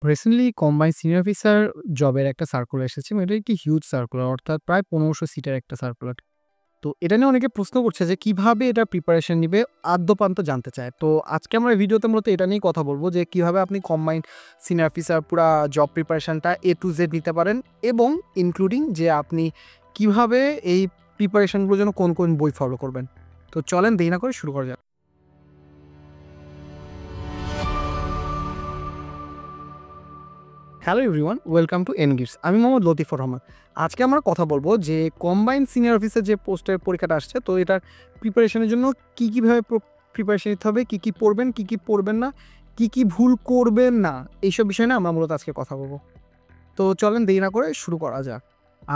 Recently combined senior officer জবের একটা circular এসেছে এবং এটা একটি হিউজ সার্কুলার অর্থাৎ প্রায় ১৫০০ সিটের একটা সার্কুলার। তো এটা নিয়ে অনেকে প্রশ্ন করছে যে কিভাবে এটা প্রিপারেশন নিবে আদ্যোপান্ত জানতে চায়। তো আজকে আমরা এই ভিডিওতে মূলত এটা নিয়েই কথা বলব যে কিভাবে আপনি কম্বাইন্ড সিনিয়র অফিসার পুরা জব প্রিপারেশনটা A to Z নিতে পারেন এবং ইনক্লুডিং যে আপনি কিভাবে এই প্রিপারেশনগুলোর জন্য কোন বই ফলো করবেন। তো চলেন দেরি না করে শুরু করা যাক। হ্যালো এভরিওয়ান, ওয়েলকাম টু এনগিটস। আমি মোহাম্মদ লতিফুর রহমান। আজকে আমরা কথা বলবো যে কম্বাইন্ড সিনিয়র অফিসার যে পোস্টের পরীক্ষাটা আসছে, তো এটার প্রিপারেশনের জন্য কীভাবে প্রিপারেশন নিতে হবে, কী পড়বেন, কী পড়বেন না, কী ভুল করবেন না, এইসব বিষয় নিয়ে আমরা মূলত আজকে কথা বলবো। তো চলেন দেরি না করে শুরু করা যাক।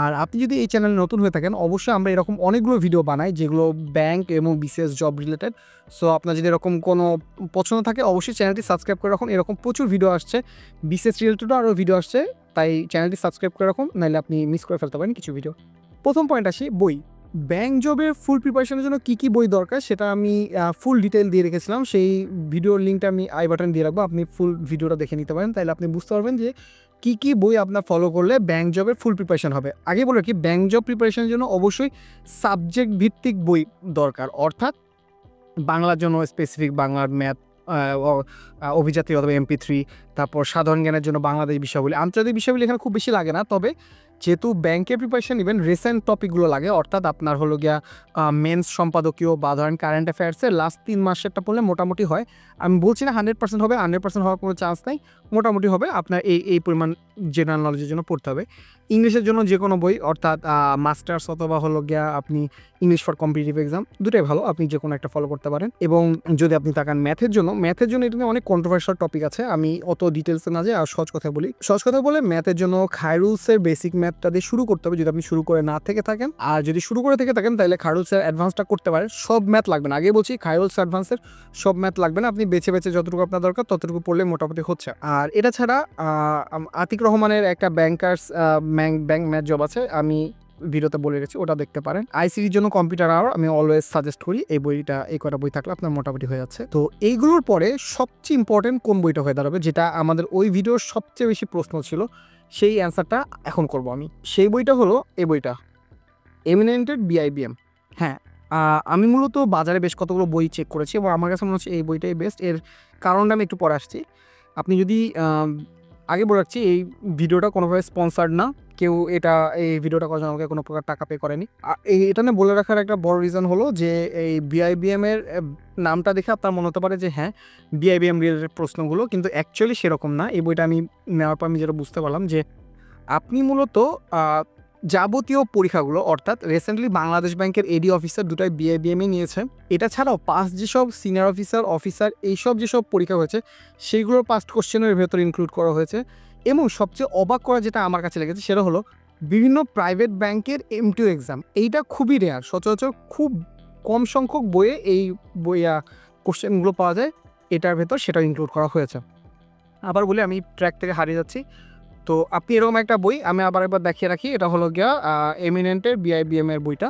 আর আপনি যদি এই চ্যানেলে নতুন হয়ে থাকেন, অবশ্যই আমরা এরকম অনেকগুলো ভিডিও বানাই যেগুলো ব্যাংক এবং বিসিএস জব রিলেটেড। সো আপনার যদি এরকম কোনো পছন্দ থাকে অবশ্যই চ্যানেলটি সাবস্ক্রাইব করে রাখুন। এরকম প্রচুর ভিডিও আসছে, বিসিএস রিলেটেডও আরও ভিডিও আসছে, তাই চ্যানেলটি সাবস্ক্রাইব করে রাখুন, নাহলে আপনি মিস করে ফেলতে পারেন কিছু ভিডিও। প্রথম পয়েন্ট আসি, বই। ব্যাংক জবের ফুল প্রিপারেশনের জন্য কী বই দরকার সেটা আমি ফুল ডিটেল দিয়ে রেখেছিলাম। সেই ভিডিওর লিঙ্কটা আমি আই বাটন দিয়ে রাখবো, আপনি ফুল ভিডিওটা দেখে নিতে পারেন, তাহলে আপনি বুঝতে পারবেন যে কী বই আপনার ফলো করলে ব্যাংক জবের ফুল প্রিপারেশন হবে। আগে বলে কি, ব্যাংক জব প্রিপারেশনের জন্য অবশ্যই সাবজেক্ট ভিত্তিক বই দরকার, অর্থাৎ বাংলার জন্য স্পেসিফিক বাংলার ম্যাথ, অভিজাতি অথবা MP3, তারপর সাধারণ জ্ঞানের জন্য বাংলাদেশ বিষয়াবলী। আন্তর্জাতিক বিষয়াবলী এখানে খুব বেশি লাগে না, তবে যেহেতু ব্যাংকের প্রিপারেশন নেবেন রিসেন্ট টপিকগুলো লাগে, অর্থাৎ আপনার হলো গিয়া মেন্স সম্পাদকীয় বা ধরেন কারেন্ট অ্যাফেয়ার্সের লাস্ট 3 মাসেরটা পড়লে মোটামুটি হয়। আমি বলছি না 100% হবে, 100% হওয়ার কোনো চান্স নেই, মোটামুটি হবে। আপনার এই পরিমাণ জেনারেল নলেজের জন্য পড়তে হবে। ইংলিশের জন্য যে কোনো বই, অর্থাৎ মাস্টার্স অথবা হলো গিয়া আপনি ইংলিশ ফর কম্পিটিটিভ এক্সাম, দুটোই ভালো, আপনি যে কোনো একটা ফলো করতে পারেন। এবং যদি আপনি তাকান ম্যাথের জন্য এটা নিয়ে অনেক কন্ট্রোভার্সিয়াল টপিক আছে, আমি অত ডিটেলসে না যাই, আর সহজ কথা বলে ম্যাথের জন্য খায়রুলসের বেসিক ম্যাথটা দিয়ে শুরু করতে হবে যদি আপনি শুরু করে না থেকে থাকেন। আর যদি শুরু করে থেকে থাকেন তাহলে খায়রুলসের অ্যাডভান্সটা করতে পারেন। সব ম্যাথ লাগবে না, আগে বলছি খায়রুলস অ্যাডভান্সের সব ম্যাথ লাগবে না, আপনি বেছে যতটুকু আপনার দরকার ততটুকু পড়লে মোটামুটি হচ্ছে। আর এটা ছাড়া আতিক রহমানের একটা ব্যাংক ম্যাথ জব আছে, আমি ভিডিওতে বলে রেখেছি, ওটা দেখতে পারেন। আইসিটির জন্য কম্পিউটার আওয়ার আমি অলওয়েজ সাজেস্ট করি, এই কটা বই থাকলে আপনার মোটামুটি হয়ে যাচ্ছে। তো এইগুলোর পরে সবচেয়ে ইম্পর্টেন্ট কোন বইটা হয়ে দাঁড়াবে, যেটা আমাদের ওই ভিডিওর সবচেয়ে বেশি প্রশ্ন ছিল, সেই অ্যান্সারটা এখন করব আমি। সেই বইটা হলো এই বইটা, এমিনেন্টেড BIBM। হ্যাঁ, আমি মূলত বাজারে বেশ কতগুলো বই চেক করেছি এবং আমার কাছে মনে হচ্ছে এই বইটাই বেস্ট। এর কারণটা আমি একটু পরে আসছি। আপনি যদি আগে বলে রাখছি, এই ভিডিওটা কোনোভাবে স্পন্সার্ড না, কেউ এই ভিডিওটা করার জন্য আমাকে কোনো প্রকার টাকা পে করেনি। আর এটা নিয়ে বলে রাখার একটা বড় রিজন হলো যে এই BIBM এর নামটা দেখে আপনার মনে হতে পারে যে হ্যাঁ BIBM রিলেটেড প্রশ্নগুলো, কিন্তু অ্যাকচুয়ালি সেরকম না। এই বইটা আমি নেওয়ার পর আমি যেটা বুঝতে পারলাম যে আপনি মূলত যাবতীয় পরীক্ষাগুলো, অর্থাৎ রিসেন্টলি বাংলাদেশ ব্যাংকের AD অফিসার দুটাই BIBM-ই নিয়েছে। এটা ছাড়াও পাস্ট যেসব সিনিয়র অফিসার এইসব যেসব পরীক্ষা হয়েছে সেইগুলোর পাস্ট কোশ্চেনের ভেতরে ইনক্লুড করা হয়েছে। এবং সবচেয়ে অবাক করা যেটা আমার কাছে লেগেছে সেটা হলো বিভিন্ন প্রাইভেট ব্যাংকের M2 এক্সাম। এইটা খুবই রেয়ার, সচরাচর খুব কম সংখ্যক বইয়ে এই কোশ্চেনগুলো পাওয়া যায়, এটার ভেতর সেটা ইনক্লুড করা হয়েছে। আবার বলি, আমি ট্র্যাক থেকে হারিয়ে যাচ্ছি। তো আপনি এরকম একটা বই, আমি আবার একবার দেখিয়ে রাখি, এটা হলো গিয়া এমিনেন্টের BIBM এর বইটা।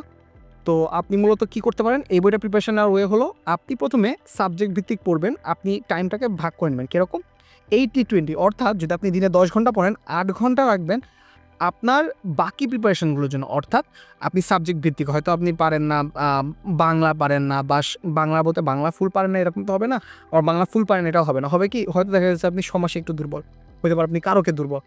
তো আপনি মূলত কি করতে পারেন, এই বইটা প্রিপারেশন নেওয়ার ওয়ে হলো আপনি প্রথমে সাবজেক্ট ভিত্তিক পড়বেন। আপনি টাইমটাকে ভাগ করে নেবেন কীরকম, 80-20, অর্থাৎ যদি আপনি দিনে 10 ঘন্টা পড়েন, 8 ঘন্টা রাখবেন আপনার বাকি প্রিপারেশনগুলোর জন্য। অর্থাৎ আপনি সাবজেক্ট ভিত্তিক, হয়তো আপনি পারেন না বাংলা পারেন না, বা বাংলা বলতে বাংলা ফুল পারেন না এরকম তো হবে না, আর বাংলা ফুল পারেন এটাও হবে না। হবে কি, হয়তো দেখা যাচ্ছে আপনি সমাসে একটু দুর্বল, হতে পারে আপনি কারকে দুর্বল।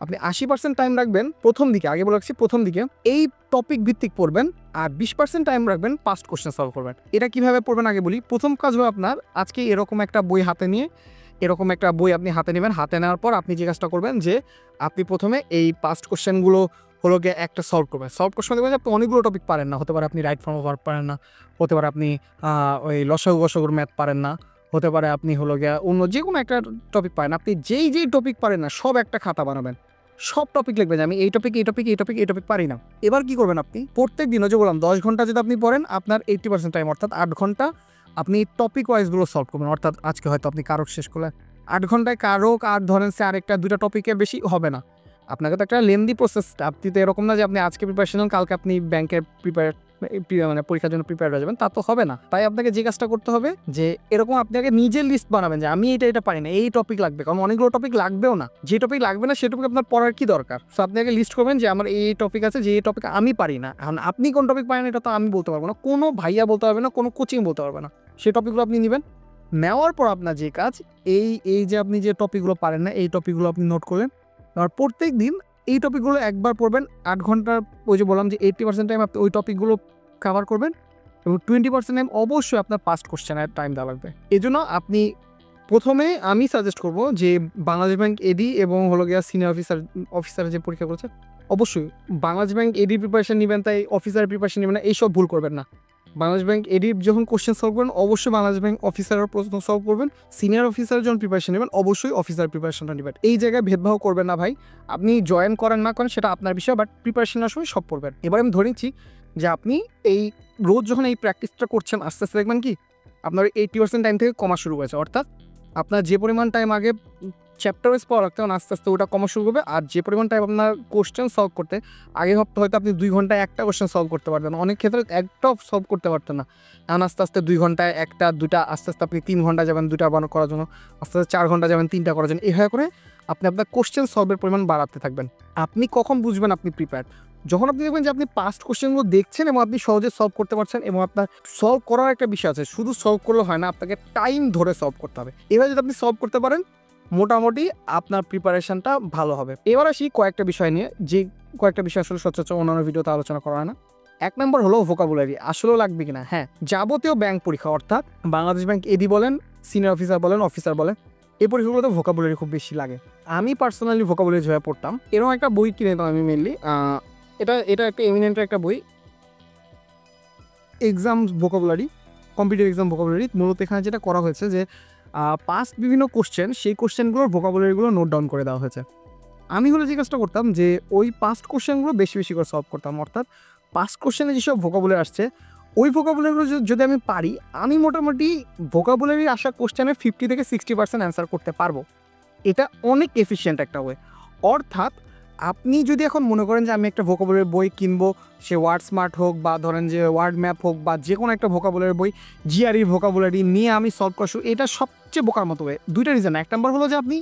আপনি 80% টাইম রাখবেন প্রথম দিকে, আগে বলে রাখছি প্রথম দিকে এই টপিক ভিত্তিক পড়বেন, আর 20% টাইম রাখবেন পাস্ট কোশ্চেন সলভ করবেন। এটা কীভাবে পড়বেন আগে বলি। প্রথম কাজ হলো আপনার আজকে এরকম একটা বই হাতে নিয়ে, এরকম একটা বই আপনি হাতে নেবেন। হাতে নেওয়ার পর আপনি যে কাজটা করবেন যে আপনি প্রথমে এই পাস্ট কোশ্চেনগুলো হলো গিয়ে একটা সলভ করবেন। সলভ কোশ্চেন দেখবেন যে আপনি অনেকগুলো টপিক পারেন না, হতে পারে আপনি রাইট ফর্ম অফ ভার্ব পারেন না, হতে পারে আপনি ওই লসাগু গসাগুর ম্যাথ পারেন না, হতে পারে আপনি হলো গিয়া অন্য যে কোনো একটা টপিক পারেন। আপনি যেই টপিক পারেন না সব একটা খাতা বানাবেন, সব টপিক লিখবেন যে আমি এই টপিক পারি না। এবার কি করবেন, আপনি প্রত্যেক দিন, যে বললাম 10 ঘন্টা যদি আপনি পড়েন, আপনার 80% টাইম অর্থাৎ 8 ঘন্টা আপনি টপিক ওয়াইজগুলো সলভ করবেন। অর্থাৎ আজকে হয়তো আপনি কারক শেষ করলেন, 8 ঘন্টায় কারক আর ধরেন সে আরেকটা 2টা টপিকের বেশি হবে না। আপনাকে তো একটা লেন্দি প্রসেস, আপনি তো এরকম না যে আপনি আজকে প্রিপারেশন কালকে আপনি ব্যাংকের মানে পরীক্ষার জন্য প্রিপেয়ার হয়ে যাবেন, তা তো হবে না। তাই আপনাকে যে কাজটা করতে হবে যে এরকম আপনি আগে নিজের লিস্ট বানাবেন যে আমি এটা পারি না, এই টপিক লাগবে, কারণ অনেকগুলো টপিক লাগবেও না। যে টপিক লাগবে না সে টপিক আপনার পড়ার কি দরকার। সো আপনি আগে লিস্ট করবেন যে আমার এই টপিক আছে, যে এই টপিক আমি পারি না। এখন আপনি কোন টপিক পারেন এটা তো আমি বলতে পারবো না, কোনো ভাইয়া বলতে পারবে না, কোনো কোচিং বলতে পারবে না। সেই টপিকগুলো আপনি নেবেন, নেওয়ার পর আপনার যে কাজ এই যে আপনি যে টপিকগুলো পারেন না এই টপিকগুলো আপনি নোট করলেন। আর প্রত্যেক দিন এই টপিকগুলো একবার পড়বেন 8 ঘন্টার। ওই যে বললাম যে 80% টাইম আপনি ওই টপিকগুলো কভার করবেন এবং 20% টাইম অবশ্যই আপনার পাস্ট কোশ্চেনের টাইম দেওয়া লাগবে। এই জন্য আপনি প্রথমে আমি সাজেস্ট করব যে বাংলাদেশ ব্যাংক এডি এবং হলো গিয়া সিনিয়র অফিসারের যে পরীক্ষা করেছে অবশ্যই বাংলাদেশ ব্যাংক এডির প্রিপারেশন নেবেন, তাই অফিসারের প্রিপারেশন নেবেন না, এইসব ভুল করবেন না। বাংলাদেশ ব্যাংক এডির যখন কোশ্চেন সলভ করবেন অবশ্যই বাংলাদেশ ব্যাংক অফিসারের প্রশ্ন সলভ করবেন। সিনিয়র অফিসারের যখন প্রিপারেশন নেবেন অবশ্যই অফিসার প্রিপারেশনটা নেবেন। এই জায়গায় ভেদভাব করবেন না ভাই, আপনি জয়েন করেন না করেন সেটা আপনার বিষয়, বাট প্রিপারেশন নেওয়ার সময় সব পড়বেন। এবার আমি ধরে নিচ্ছি যে আপনি এই রোজ যখন এই প্র্যাকটিসটা করছেন আস্তে আস্তে দেখবেন কি আপনার 80% টাইম থেকে কমা শুরু হয়েছে। অর্থাৎ আপনার যে পরিমাণ টাইম আগে চ্যাপ্টার ওয়াইজ পড়া রাখতে আস্তে আস্তে ওটা কমা শুরু করবে। আর যে পরিমাণ টাইম আপনার কোশ্চেন সলভ করতে আগে হয়তো আপনি 2 ঘন্টায় একটা কোশ্চেন সলভ করতে পারতেন, অনেক ক্ষেত্রে একটাও সলভ করতে পারতেন না। এখন আস্তে আস্তে 2 ঘন্টায় একটা, দুটা, আস্তে আস্তে আপনি 3 ঘন্টা যাবেন 2টা বানানো করার জন্য, আস্তে আস্তে 4 ঘন্টা যাবেন 3টা করার জন্য। এভাবে করে আপনি আপনার কোশ্চেন সলভের পরিমাণ বাড়াতে থাকবেন। আপনি কখন বুঝবেন আপনি প্রিপেয়ার? যখন আপনি দেখবেন যে আপনি পাস্ট কোশ্চেনগুলো দেখছেন এবং আপনি সহজে সলভ করতে পারছেন এবং আপনার সলভ করার একটা বিষয় আছে, শুধু সলভ করলে হয় না, আপনাকে টাইম ধরে সলভ করতে হবে। এবার যদি আপনি সলভ করতে পারেন মোটামুটি আপনার প্রিপারেশনটা ভালো হবে। এবার আসি কয়েকটা বিষয় নিয়ে, যে কয়েকটা বিষয় আসলে সচরাচর অন্যান্য ভিডিওতে আলোচনা করা হয় না। 1 নম্বর হলো ভোকাবুলারি, আসলেও লাগবে কিনা। হ্যাঁ, যাবতীয় ব্যাংক পরীক্ষা অর্থাৎ বাংলাদেশ ব্যাংক এডি বলেন, সিনিয়র অফিসার বলেন, অফিসার বলেন, এই পরীক্ষাগুলোতে ভোকাবুলারি খুব বেশি লাগে। আমি পার্সোনালি ভোকাবুলারি যেভাবে পড়তাম এরকম একটা বই কিনে নিতাম আমি মেনলি। এটা একটা এমিনেন্টের একটা বই, exam vocabulary, competitive exam vocabulary. মূলত এখানে যেটা করা হয়েছে যে পাস্ট বিভিন্ন কোশ্চেন, সেই কোশ্চেনগুলোর ভোকাবুলারিগুলো নোট ডাউন করে দেওয়া হয়েছে। আমি হলে যে কাজটা করতাম যে ওই পাস্ট কোশ্চেনগুলো বেশি বেশি করে সলভ করতাম। অর্থাৎ পাস্ট কোশ্চেনে যেসব ভোকাবুলারি আসছে ওই ভোকাবুলারিগুলো যদি আমি পারি, আমি মোটামুটি ভোকাবুলারি আসা কোশ্চেনের 50 থেকে 60% অ্যান্সার করতে পারবো। এটা অনেক এফিশিয়েন্ট একটা ওয়ে। অর্থাৎ আপনি যদি এখন মনে করেন যে আমি একটা ভোকাবুলারি বই কিনবো, সে ওয়ার্ড স্মার্ট হোক বা ধরেন যে ওয়ার্ড ম্যাপ হোক বা যে কোনো একটা ভোকাবুলারি বই, জিআরই ভোকাবুলারি নিয়ে আমি সলভ করা শুরু, এটা সবচেয়ে বোকার মতো ওয়ে। 2টা রিজন। 1 নম্বর হলো যে আপনি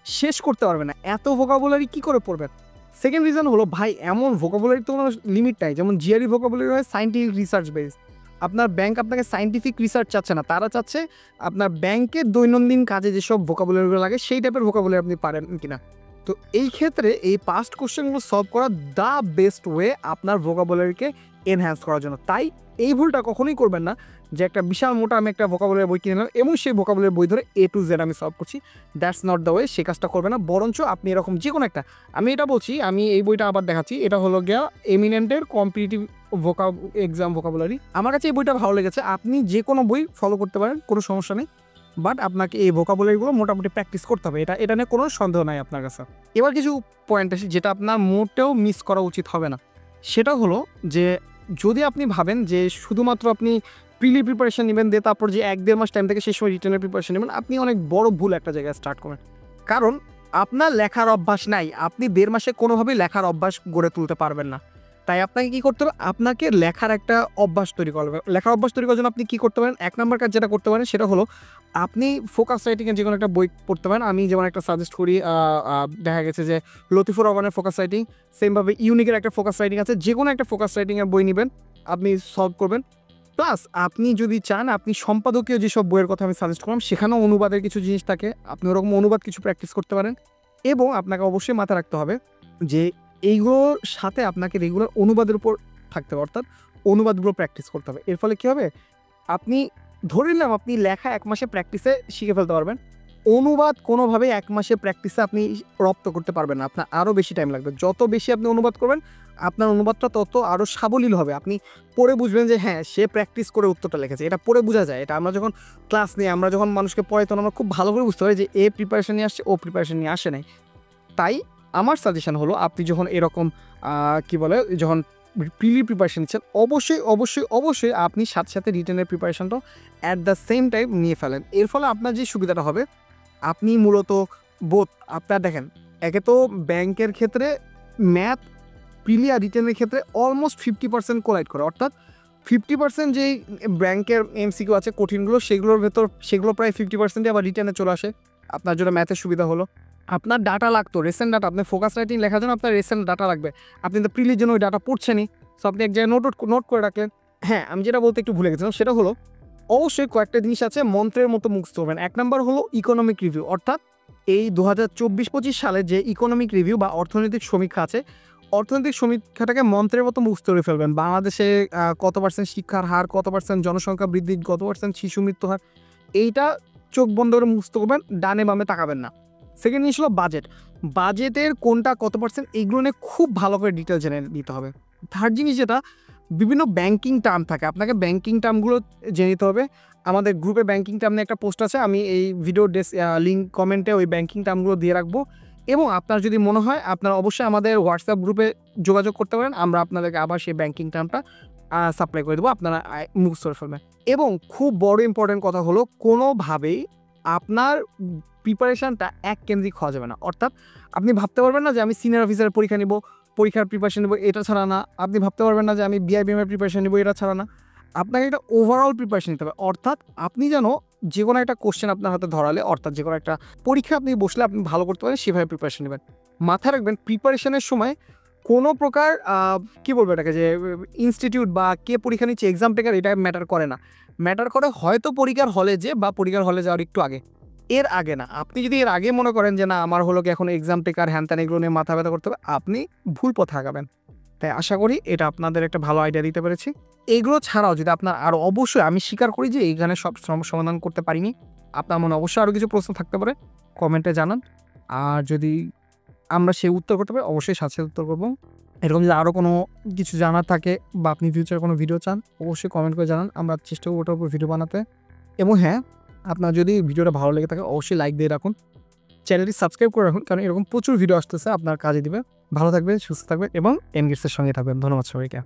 শেষ করতে পারবেন না, এত ভোকাবুলারি কী করে পড়বেন। সেকেন্ড রিজন হলো ভাই এমন ভোকাবুলারি তো কোনো লিমিট নাই। যেমন জিআরই ভোকাবুলারি হয় সায়েন্টিফিক রিসার্চ বেস, আপনার ব্যাংক আপনাকে সায়েন্টিফিক রিসার্চ চাচ্ছে না, তারা চাচ্ছে আপনার ব্যাংকের দৈনন্দিন কাজে যেসব ভোকাবুলারিগুলো লাগে সেই টাইপের ভোকাবুলারি আপনি পারেন কিনা। তো এই ক্ষেত্রে এই পাস্ট কোশ্চেনগুলো সলভ করা দ্য বেস্ট ওয়ে আপনার ভোকাবুলারিকে এনহ্যান্স করার জন্য। তাই এই ভুলটা কখনোই করবেন না যে একটা বিশাল মোটা আমি একটা ভোকাবুলারি বই কিনে নিলাম এবং সেই ভোকাবুলারি বই ধরে A to Z আমি সলভ করছি। দ্যাটস নট দ্য ওয়ে, সে কাজটা করবে না। বরঞ্চ আপনি এরকম যে কোনো একটা, আমি এটা বলছি, আমি এই বইটা আবার দেখাচ্ছি, এটা হলো গিয়া এমিনেন্টের কম্পিটিটিভ এক্সাম ভোকাবুলারি। আমার কাছে এই বইটা ভালো লেগেছে। আপনি যে কোনো বই ফলো করতে পারেন, কোনো সমস্যা নেই, বাট আপনাকে এই ভোকাবুলারিগুলো মোটামুটি প্র্যাকটিস করতে হবে, এটা নিয়ে কোনো সন্দেহ নাই আপনার কাছে। এবার কিছু পয়েন্ট আসি যেটা আপনার মোটেও মিস করা উচিত হবে না। সেটা হলো যে যদি আপনি ভাবেন যে শুধুমাত্র আপনি প্রিলি প্রিপারেশন নেবেন দিয়ে তারপর যে 1-1.5 মাস টাইম থেকে সেই সময় রিটেনের প্রিপারেশন নেবেন, আপনি অনেক বড় ভুল একটা জায়গায় স্টার্ট করবেন। কারণ আপনার লেখার অভ্যাস নাই, আপনি 1.5 মাসে কোনোভাবেই লেখার অভ্যাস গড়ে তুলতে পারবেন না। তাই আপনাকে কী করতে হবে, আপনাকে লেখার একটা অভ্যাস তৈরি করবে। লেখার অভ্যাস তৈরি করার জন্য আপনি কী করতে পারেন, 1 নম্বর কাজ যেটা করতে পারেন সেটা হলো আপনি ফোকাস রাইটিংয়ের যে কোনো একটা বই পড়তে পারেন। আমি যেমন একটা সাজেস্ট করি, দেখা গেছে যে লতিফুর রহমানের ফোকাস রাইটিং, সেমভাবে ইউনিকের একটা ফোকাস রাইটিং আছে, যে কোনো একটা ফোকাস রাইটিংয়ের বই নেবেন, আপনি সলভ করবেন। প্লাস আপনি যদি চান আপনি সম্পাদকীয় যেসব বইয়ের কথা আমি সাজেস্ট করলাম সেখানেও অনুবাদের কিছু জিনিস থাকে, আপনি ওরকম অনুবাদ কিছু প্র্যাকটিস করতে পারেন। এবং আপনাকে অবশ্যই মাথায় রাখতে হবে যে এইগুলোর সাথে আপনাকে রেগুলার অনুবাদের উপর থাকতে হবে, অর্থাৎ অনুবাদগুলো প্র্যাকটিস করতে হবে। এর ফলে কী হবে, আপনি ধরে নিলাম আপনি লেখা 1 মাসে প্র্যাকটিসে শিখে ফেলতে পারবেন, অনুবাদ কোনোভাবে 1 মাসে প্র্যাকটিসে আপনি রপ্ত করতে পারবেন না, আপনার আরও বেশি টাইম লাগবে। যত বেশি আপনি অনুবাদ করবেন আপনার অনুবাদটা তত আরও সাবলীল হবে। আপনি পড়ে বুঝবেন যে হ্যাঁ সে প্র্যাকটিস করে উত্তরটা লিখেছে, এটা পড়ে বোঝা যায়। এটা আমরা যখন ক্লাস নিই, আমরা যখন মানুষকে পড়াই তখন আমরা খুব ভালো করে বুঝতে পারি যে এ প্রিপারেশন নিয়ে আসছে, ও প্রিপারেশন নিয়ে আসে নাই। তাই আমার সাজেশন হলো আপনি যখন এরকম যখন প্রিলি প্রিপারেশন নিচ্ছেন অবশ্যই অবশ্যই অবশ্যই আপনি সাথে সাথে রিটেনের প্রিপারেশনটাও অ্যাট দ্য সেম টাইম নিয়ে ফেলেন। এর ফলে আপনার যে সুবিধাটা হবে, আপনি মূলত আপনার দেখেন, একে তো ব্যাংকের ক্ষেত্রে ম্যাথ প্রিলি আর রিটেনের ক্ষেত্রে অলমোস্ট 50% কোলাইড করে। অর্থাৎ 50% যেই ব্যাংকের এমসিকিউ আছে কঠিনগুলো সেগুলো প্রায় 50%ই আবার রিটার্নে চলে আসে। আপনার জন্য ম্যাথের সুবিধা হলো। আপনার ডাটা লাগতো, রিসেন্ট ডাটা, আপনি ফোকাস রাইটিং লেখার জন্য আপনার রিসেন্ট ডাটা লাগবে। আপনি তো প্রিলির জন্য ওই ডাটা পড়ছেনই, সো আপনি এক জায়গায় নোট করে রাখলেন। হ্যাঁ, আমি যেটা বলতে একটু ভুলে গেছিলাম সেটা হলো অবশ্যই কয়েকটা জিনিস আছে মন্ত্রের মতো মুখস্থ করবেন। 1 নাম্বার হলো ইকোনমিক রিভিউ, অর্থাৎ এই 2024-25 সালে যে ইকোনমিক রিভিউ বা অর্থনৈতিক সমীক্ষা আছে, অর্থনৈতিক সমীক্ষাটাকে মন্ত্রের মতো মুখস্থ করে ফেলবেন। বাংলাদেশে কত পার্সেন্ট শিক্ষার হার, কত পার্সেন্ট জনসংখ্যা বৃদ্ধি, কত পার্সেন্ট শিশু মৃত্যু হার, এইটা চোখ বন্ধ করে মুখস্থ করবেন, ডানে বামে তাকাবেন না। সেকেন্ড জিনিস হলো বাজেটের কোনটা কত পার্সেন্ট, এইগুলো নিয়ে খুব ভালো করে ডিটেল জেনে নিতে হবে। থার্ড জিনিস যেটা, বিভিন্ন ব্যাংকিং টার্ম থাকে, আপনাকে ব্যাংকিং টার্মগুলো জেনে নিতে হবে। আমাদের গ্রুপে ব্যাংকিং টার্ম নিয়ে একটা পোস্ট আছে, আমি এই ভিডিও লিঙ্ক কমেন্টে ওই ব্যাংকিং টার্মগুলো দিয়ে রাখবো। এবং আপনার যদি মনে হয় আপনারা অবশ্যই আমাদের হোয়াটসঅ্যাপ গ্রুপে যোগাযোগ করতে পারেন, আমরা আপনাদেরকে আবার সেই ব্যাংকিং টার্মটা সাপ্লাই করে দেবো, আপনারা মুখস্থ করে ফেলবেন। এবং খুব বড় ইম্পর্টেন্ট কথা হলো, কোনোভাবেই আপনার প্রিপারেশানটা এককেন্দ্রিক হওয়া যাবে না। অর্থাৎ আপনি ভাবতে পারবেন না যে আমি সিনিয়র অফিসারের পরীক্ষার প্রিপারেশন নেবো, এটা ছাড়া না। আপনি ভাবতে পারবেন না যে আমি বিআইবিএমের প্রিপারেশন নেবো, এটা ছাড়া না। আপনাকে একটা ওভারঅল প্রিপারেশন নিতে হবে। অর্থাৎ আপনি যেন যে কোনো একটা কোশ্চেন আপনার হাতে ধরালে, অর্থাৎ যে কোনো একটা পরীক্ষা আপনি বসলে আপনি ভালো করতে পারেন, সেভাবে প্রিপারেশন নেবেন। মাথায় রাখবেন, প্রিপারেশনের সময় কোনো প্রকার কী বলবো এটাকে, যে ইনস্টিটিউট বা কে পরীক্ষা নিচ্ছে, এক্সাম টেকার, এটা ম্যাটার করে না। ম্যাটার করে হয়তো পরীক্ষার হলে পরীক্ষার হলে যাওয়ার একটু আগে, এর আগে না। আপনি যদি এর আগে মনে করেন যে না আমার হলো কি এখন এক্সাম টেকার হ্যান ত্যান এগুলো নিয়ে মাথা ব্যথা করতে হবে, আপনি ভুল পথে আগাবেন। তাই আশা করি এটা আপনাদের একটা ভালো আইডিয়া দিতে পেরেছি। এগুলো ছাড়াও যদি আপনার আরও, অবশ্যই আমি স্বীকার করি যে এইখানে সব সমস্যার সমাধান করতে পারিনি, আপনার মনে অবশ্যই আরও কিছু প্রশ্ন থাকতে পারে, কমেন্টে জানান। আর যদি আমরা সে উত্তর করতে পারি, অবশ্যই সাথে উত্তর করবো। এরকম যদি আরও কোনো কিছু জানার থাকে বা আপনি ফিউচারে কোনো ভিডিও চান, অবশ্যই কমেন্ট করে জানান, আমরা চেষ্টা করবো ওটার উপর ভিডিও বানাতে। এবং হ্যাঁ, আপনার যদি ভিডিওটা ভালো লেগে থাকে অবশ্যই লাইক দিয়ে রাখুন, চ্যানেলটি সাবস্ক্রাইব করে রাখুন, কারণ এরকম প্রচুর ভিডিও আসতেছে, আপনার কাজে দিবে। ভালো থাকবেন, সুস্থ থাকবেন এবং এনগেজের সঙ্গে থাকবেন। ধন্যবাদ সবাইকে।